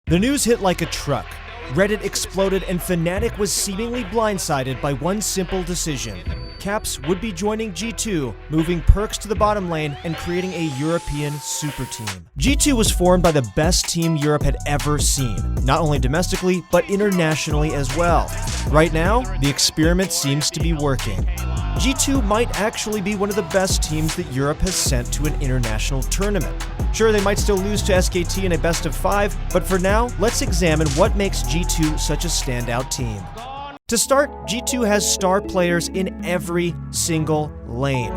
The news hit like a truck. Reddit exploded and Fnatic was seemingly blindsided by one simple decision. Caps would be joining G2, moving Perks to the bottom lane and creating a European super team. G2 was formed by the best team Europe had ever seen, not only domestically, but internationally as well. Right now, the experiment seems to be working. G2 might actually be one of the best teams that Europe has sent to an international tournament. Sure, they might still lose to SKT in a best of 5, but for now, let's examine what makes G2 such a standout team. To start, G2 has star players in every single lane.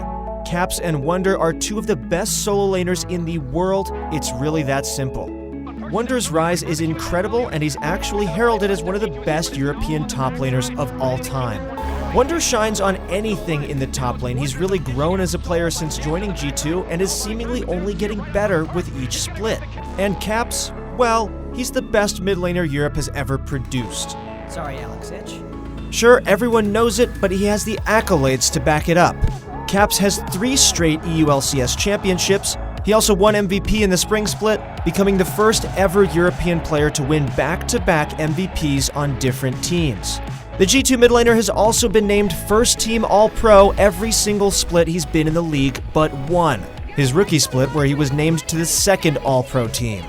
Caps and Wunder are two of the best solo laners in the world. It's really that simple. Wunder's rise is incredible, and he's actually heralded as one of the best European top laners of all time. Wunder shines on anything in the top lane. He's really grown as a player since joining G2 and is seemingly only getting better with each split. And Caps, well, he's the best mid laner Europe has ever produced. Sorry, Alex Itch. Sure, everyone knows it, but he has the accolades to back it up. Caps has 3 straight EULCS championships. He also won MVP in the spring split, becoming the first ever European player to win back-to-back MVPs on different teams. The G2 mid laner has also been named first team All-Pro every single split he's been in the league but one, his rookie split where he was named to the second All-Pro team.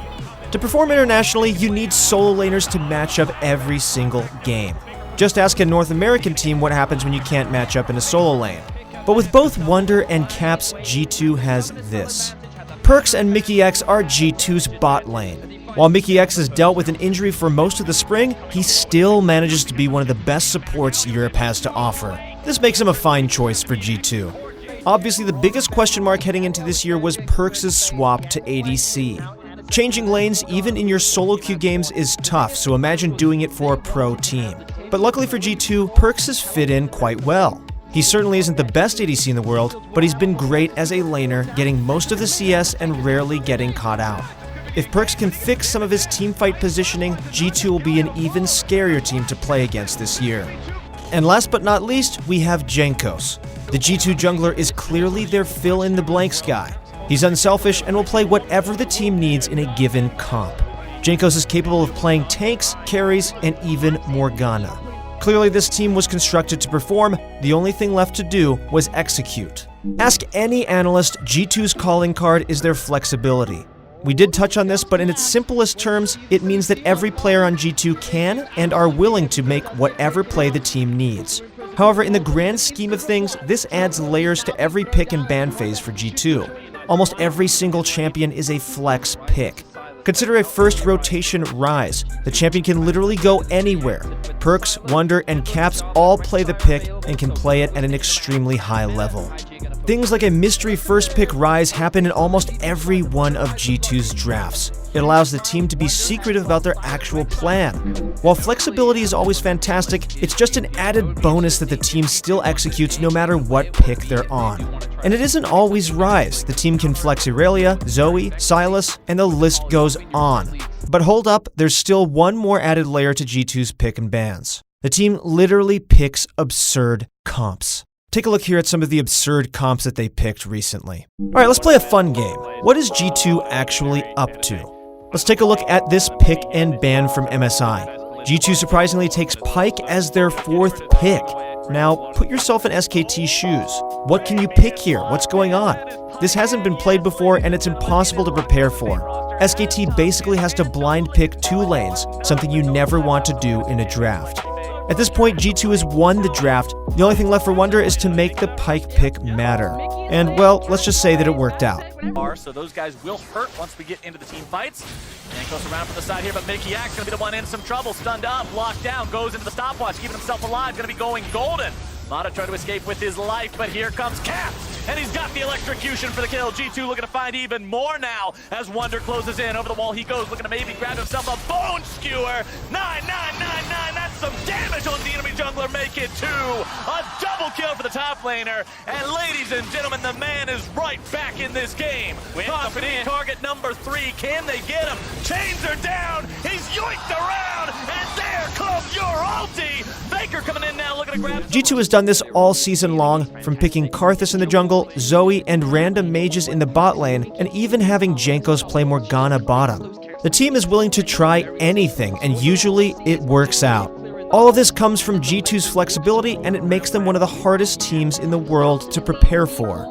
To perform internationally, you need solo laners to match up every single game. Just ask a North American team what happens when you can't match up in a solo lane. But with both Wunder and Caps, G2 has this. Perks and Mickey X are G2's bot lane. While Mickey X has dealt with an injury for most of the spring, he still manages to be one of the best supports Europe has to offer. This makes him a fine choice for G2. Obviously, the biggest question mark heading into this year was Perks' swap to ADC. Changing lanes, even in your solo queue games, is tough, so imagine doing it for a pro team. But luckily for G2, Perks has fit in quite well. He certainly isn't the best ADC in the world, but he's been great as a laner, getting most of the CS and rarely getting caught out. If Perks can fix some of his teamfight positioning, G2 will be an even scarier team to play against this year. And last but not least, we have Jankos. The G2 jungler is clearly their fill-in-the-blanks guy. He's unselfish and will play whatever the team needs in a given comp. Jankos is capable of playing tanks, carries, and even Morgana. Clearly this team was constructed to perform, the only thing left to do was execute. Ask any analyst, G2's calling card is their flexibility. We did touch on this, but in its simplest terms, it means that every player on G2 can and are willing to make whatever play the team needs. However, in the grand scheme of things, this adds layers to every pick and ban phase for G2. Almost every single champion is a flex pick. Consider a first rotation Rise. The champion can literally go anywhere. Perks, Wunder, and Caps all play the pick and can play it at an extremely high level. Things like a mystery first pick Rise happen in almost every one of G2's drafts. It allows the team to be secretive about their actual plan. While flexibility is always fantastic, it's just an added bonus that the team still executes no matter what pick they're on. And it isn't always Rise. The team can flex Irelia, Zoe, Sylas, and the list goes on. But hold up, there's still one more added layer to G2's pick and bans. The team literally picks absurd comps. Take a look here at some of the absurd comps that they picked recently. Alright, let's play a fun game. What is G2 actually up to? Let's take a look at this pick and ban from MSI. G2 surprisingly takes Pyke as their 4th pick. Now, put yourself in SKT's shoes. What can you pick here? What's going on? This hasn't been played before and it's impossible to prepare for. SKT basically has to blind pick 2 lanes, something you never want to do in a draft. At this point, G2 has won the draft. The only thing left for Wunder is to make the Pyke pick matter. And, well, let's just say that it worked out. So those guys will hurt once we get into the team fights. And goes around from the side here, but Mickey X gonna be the one in some trouble. Stunned up, locked down, goes into the stopwatch, keeping himself alive, gonna be going golden. Mata tried to escape with his life, but here comes Cap, and he's got the electrocution for the kill. G2 looking to find even more now as Wunder closes in. Over the wall he goes, looking to maybe grab himself a bone skewer. 99999, that's some damage on the enemy jungler. Make it 2. A double kill for the top laner. And ladies and gentlemen, the man is right back in this game. Popping in target number 3. Can they get him? Chains are down. He's yoinked around, and there comes your ulti. Faker coming in now, looking to grab. G2 has done this all season long, from picking Karthus in the jungle, Zoe, and random mages in the bot lane, and even having Jankos play Morgana bottom. The team is willing to try anything, and usually it works out. All of this comes from G2's flexibility, and it makes them one of the hardest teams in the world to prepare for.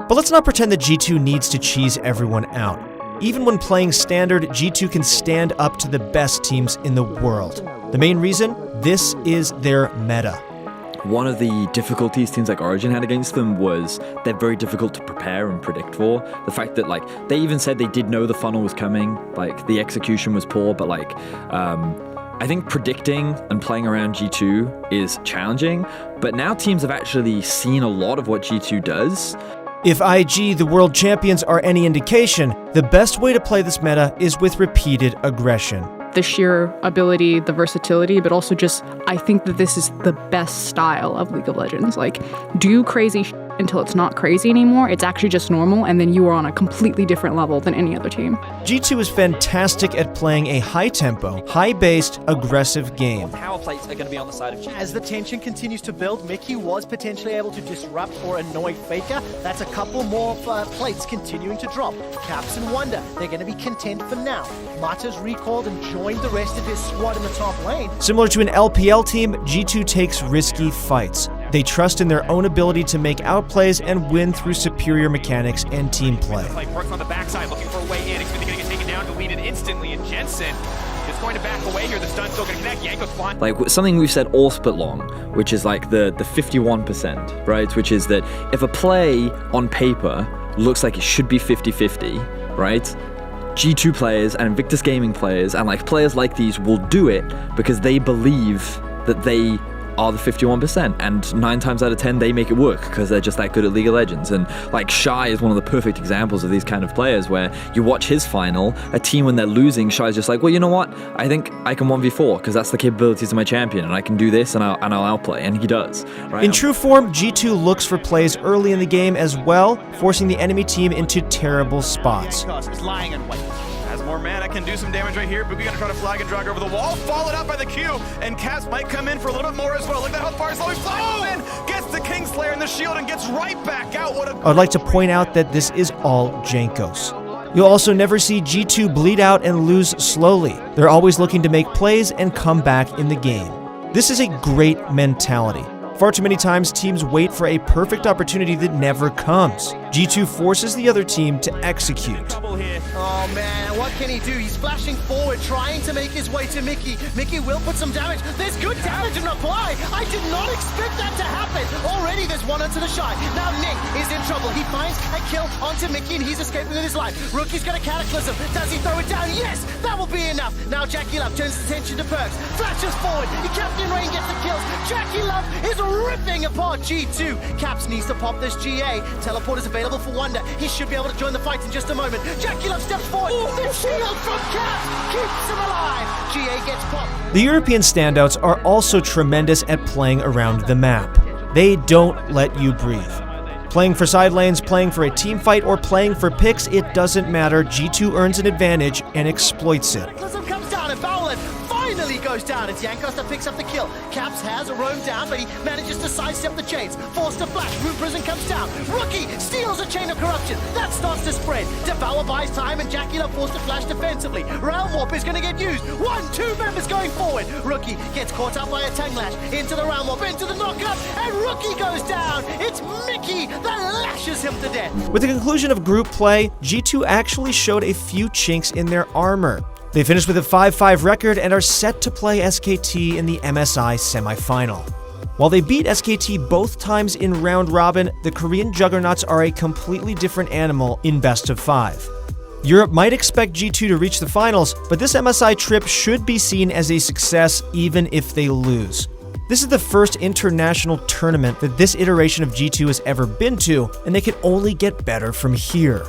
But let's not pretend that G2 needs to cheese everyone out. Even when playing standard, G2 can stand up to the best teams in the world. The main reason? This is their meta. One of the difficulties teams like Origin had against them was they're very difficult to prepare and predict for. The fact that, like, they even said they did know the funnel was coming, like, the execution was poor, but, like, I think predicting and playing around G2 is challenging, but now teams have actually seen a lot of what G2 does. If IG, the world champions, are any indication, the best way to play this meta is with repeated aggression. The sheer ability, the versatility, but also just, I think that this is the best style of League of Legends. Like, do crazy until it's not crazy anymore. It's actually just normal, and then you are on a completely different level than any other team. G2 is fantastic at playing a high-tempo, high-based, aggressive game. Power plays are going to be on the side of G2. As the tension continues to build, Mickey was potentially able to disrupt or annoy Faker. That's a couple more plates continuing to drop. Caps and Wonder, they're going to be content for now. Mata's recalled and joined the rest of his squad in the top lane. Similar to an LPL team, G2 takes risky fights. They trust in their own ability to make outplays and win through superior mechanics and team play. Works on the backside, looking for a way in. He's going to get taken down, deleted instantly, and Jensen is going to back away here. The stun's still going to connect. Yanko's flying. Like, something we've said all split long, which is like the 51%, right? Which is that if a play on paper looks like it should be 50-50, right? G2 players and Invictus Gaming players and like players like these will do it because they believe that they are the 51%, and 9 times out of 10 they make it work because they're just that good at League of Legends. And like Shy is one of the perfect examples of these kind of players where you watch his final, a team when they're losing, Shy's just like, well, you know what, I think I can 1v4 because that's the capabilities of my champion, and I can do this and I'll outplay, and he does, right? In true form, G2 looks for plays early in the game as well, forcing the enemy team into terrible spots. Is lying in wait. Has more mana, can do some damage right here. Boogie gonna try to flag and drag over the wall, followed up by the Q, and Caps might come in for a little bit more as well. Look at how far he's flying in, gets the Kingslayer and the shield and gets right back out. What a I'd like to point out that this is all Jankos. You'll also never see G2 bleed out and lose slowly. They're always looking to make plays and come back in the game. This is a great mentality. Far too many times, teams wait for a perfect opportunity that never comes. G2 forces the other team to execute. Oh man, what can he do? He's flashing forward, trying to make his way to Mickey. Mickey will put some damage. There's good damage in reply. I did not expect that to happen. Already there's one onto the Shy. Now Nick is in trouble. He finds a kill onto Mickey and he's escaping with his life. Rookie's got a Cataclysm. Does he throw it down? Yes, that will be enough. Now Jackie Love turns his attention to Perks. Flashes forward. Captain Rain gets the kills. Jackie Love is ripping apart G2. Caps needs to pop this GA. Teleport is available for Wonder. He should be able to join the fight in just a moment. Jackie Love steps forward. The shield from Caps keeps him alive. GA gets popped. The European standouts are also tremendous at playing around the map. They don't let you breathe. Playing for side lanes, playing for a team fight, or playing for picks, it doesn't matter. G2 earns an advantage and exploits it. Cataclysm comes down and Bowland finally goes down. It's Yankos that picks up the kill. Caps has a roam down, but he manages to sidestep the chains. Forced to flash. Room Prison comes down. Rookie steals a chain of corruption. That starts to spread. Devour buys time, and Jackie Love forced to flash defensively. Realm Warp is going to get used. 2 members going forward. Rookie gets caught up by a tongue lash. Into the Realm Warp, into the knockup, and Rookie goes down. It's Mickey that lashes him to death. With the conclusion of group play, G2 actually showed a few chinks in their armor. They finished with a 5-5 record and are set to play SKT in the MSI semifinal. While they beat SKT both times in round robin, the Korean juggernauts are a completely different animal in best of 5. Europe might expect G2 to reach the finals, but this MSI trip should be seen as a success even if they lose. This is the first international tournament that this iteration of G2 has ever been to, and they can only get better from here.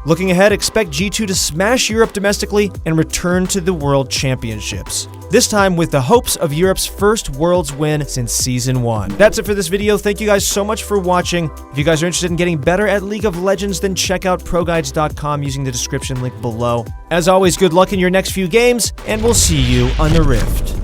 Looking ahead, expect G2 to smash Europe domestically and return to the World Championships. This time with the hopes of Europe's first Worlds win since Season 1. That's it for this video. Thank you guys so much for watching. If you guys are interested in getting better at League of Legends, then check out ProGuides.com using the description link below. As always, good luck in your next few games, and we'll see you on the Rift.